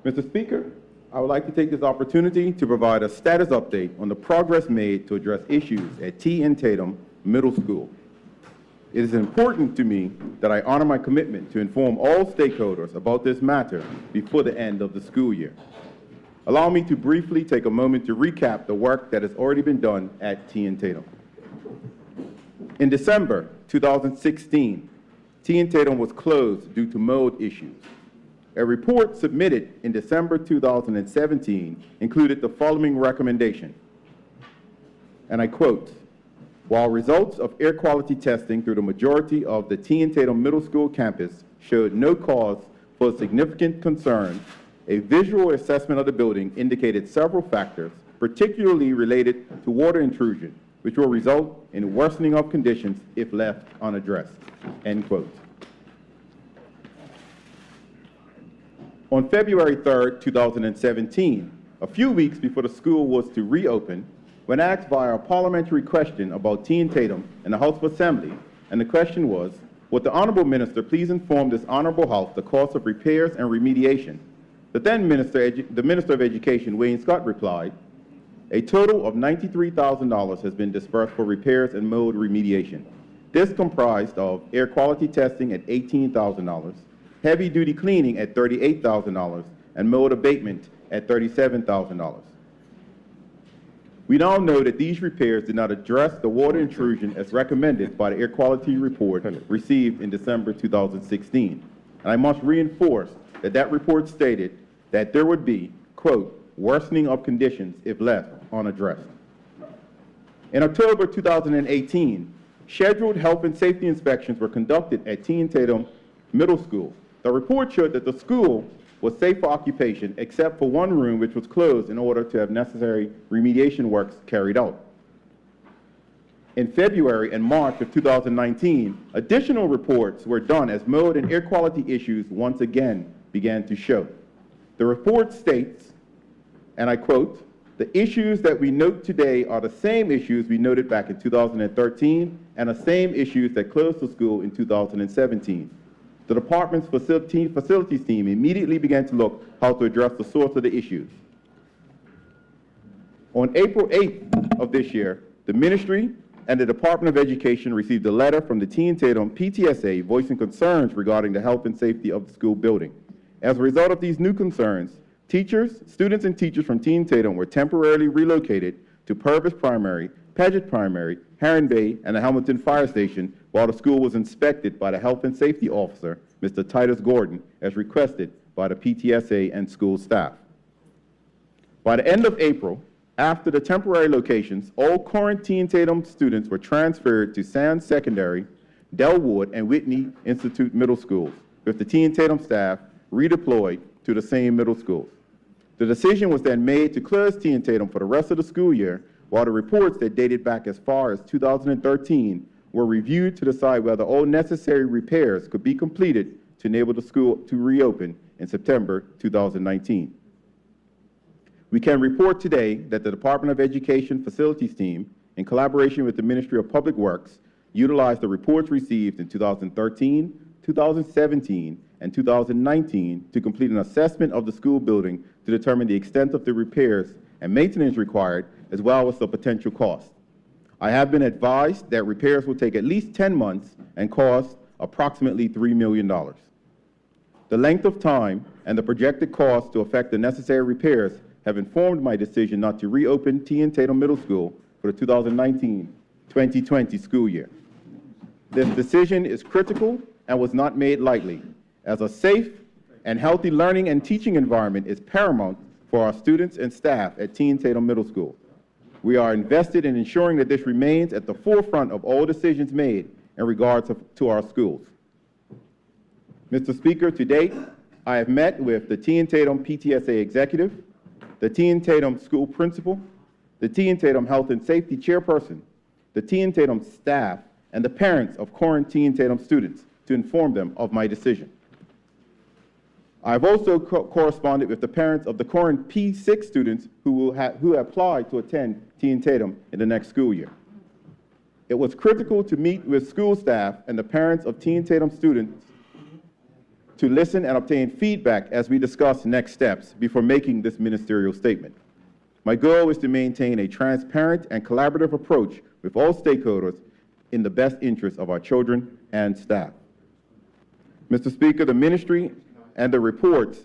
Mr. Speaker, I would like to take this opportunity to provide a status update on the progress made to address issues at T. N. Tatem Middle School. It is important to me that I honor my commitment to inform all stakeholders about this matter before the end of the school year. Allow me to briefly take a moment to recap the work that has already been done at T. N. Tatem. In December 2016, T. N. Tatem was closed due to mold issues. A report submitted in December 2017 included the following recommendation, and I quote, "While results of air quality testing through the majority of the T. N. Tatem Middle School campus showed no cause for significant concern, a visual assessment of the building indicated several factors, particularly related to water intrusion, which will result in worsening of conditions if left unaddressed." End quote. On February 3rd, 2017, a few weeks before the school was to reopen, when asked via a parliamentary question about T. N. Tatem in the House of Assembly, and the question was, "Would the Honorable Minister please inform this Honorable House the cost of repairs and remediation?" The then Minister of Education, Wayne Scott, replied, "A total of $93,000 has been disbursed for repairs and mold remediation. This comprised of air quality testing at $18,000, heavy-duty cleaning at $38,000, and mold abatement at $37,000. We now know that these repairs did not address the water intrusion as recommended by the air quality report received in December 2016. And I must reinforce that that report stated that there would be, quote, worsening of conditions if left unaddressed. In October 2018, scheduled health and safety inspections were conducted at T. N. Tatem Middle School. The report showed that the school was safe for occupation except for one room which was closed in order to have necessary remediation works carried out. In February and March of 2019, additional reports were done as mold and air quality issues once again began to show. The report states, and I quote, "The issues that we note today are the same issues we noted back in 2013 and the same issues that closed the school in 2017. The department's facilities team immediately began to look how to address the source of the issues. On April 8th of this year, the Ministry and the Department of Education received a letter from the T. N. Tatem PTSA voicing concerns regarding the health and safety of the school building. As a result of these new concerns, students and teachers from T. N. Tatem were temporarily relocated to Purvis Primary, Paget Primary, Heron Bay, and the Hamilton Fire Station while the school was inspected by the Health and Safety Officer, Mr. Titus Gordon, as requested by the PTSA and school staff. By the end of April, after the temporary locations, all current T. N. Tatem students were transferred to Sands Secondary, Delwood, and Whitney Institute Middle Schools, with the T. N. Tatem staff redeployed to the same middle schools. The decision was then made to close T. N. Tatem for the rest of the school year, while the reports that dated back as far as 2013 were reviewed to decide whether all necessary repairs could be completed to enable the school to reopen in September 2019. We can report today that the Department of Education facilities team, in collaboration with the Ministry of Public Works, utilized the reports received in 2013, 2017, and 2019 to complete an assessment of the school building to determine the extent of the repairs and maintenance required, as well as the potential cost. I have been advised that repairs will take at least 10 months and cost approximately $3 million. The length of time and the projected cost to effect the necessary repairs have informed my decision not to reopen T. N. Tatem Middle School for the 2019-2020 school year. This decision is critical and was not made lightly, as a safe and healthy learning and teaching environment is paramount for our students and staff at T. N. Tatem Middle School. We are invested in ensuring that this remains at the forefront of all decisions made in regards to our schools. Mr. Speaker, to date, I have met with the T. N. Tatem PTSA executive, the T. N. Tatem school principal, the T. N. Tatem health and safety chairperson, the T. N. Tatem staff, and the parents of current T. N. Tatem students to inform them of my decision. I have also corresponded with the parents of the current P6 students who applied to attend T. N. Tatem in the next school year. It was critical to meet with school staff and the parents of T. N. Tatem students to listen and obtain feedback as we discuss next steps before making this ministerial statement. My goal is to maintain a transparent and collaborative approach with all stakeholders in the best interest of our children and staff. Mr. Speaker, the ministry and the reports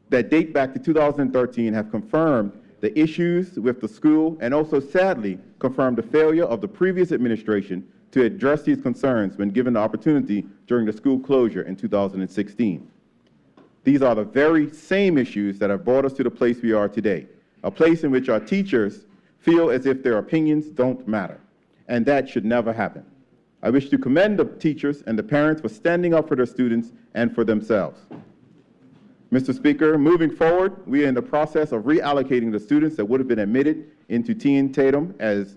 that date back to 2013 have confirmed the issues with the school and also sadly confirmed the failure of the previous administration to address these concerns when given the opportunity during the school closure in 2016. These are the very same issues that have brought us to the place we are today, a place in which our teachers feel as if their opinions don't matter, and that should never happen. I wish to commend the teachers and the parents for standing up for their students and for themselves. Mr. Speaker, moving forward, we are in the process of reallocating the students that would have been admitted into Tatem as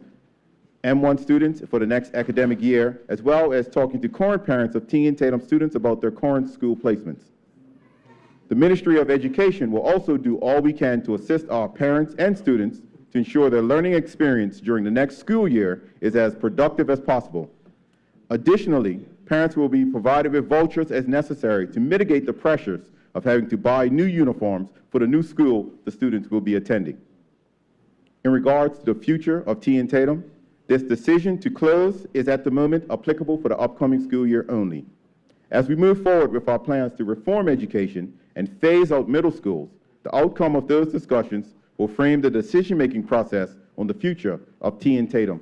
M1 students for the next academic year, as well as talking to current parents of Tatem students about their current school placements. The Ministry of Education will also do all we can to assist our parents and students to ensure their learning experience during the next school year is as productive as possible. Additionally, parents will be provided with vouchers as necessary to mitigate the pressures of having to buy new uniforms for the new school the students will be attending. In regards to the future of Tatem, this decision to close is at the moment applicable for the upcoming school year only. As we move forward with our plans to reform education and phase out middle schools, the outcome of those discussions will frame the decision-making process on the future of Tatem.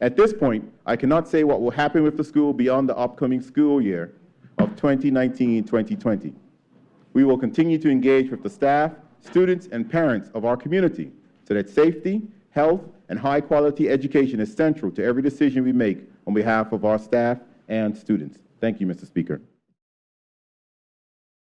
At this point, I cannot say what will happen with the school beyond the upcoming school year of 2019-2020. We will continue to engage with the staff, students, and parents of our community so that safety, health, and high-quality education is central to every decision we make on behalf of our staff and students. Thank you, Mr. Speaker.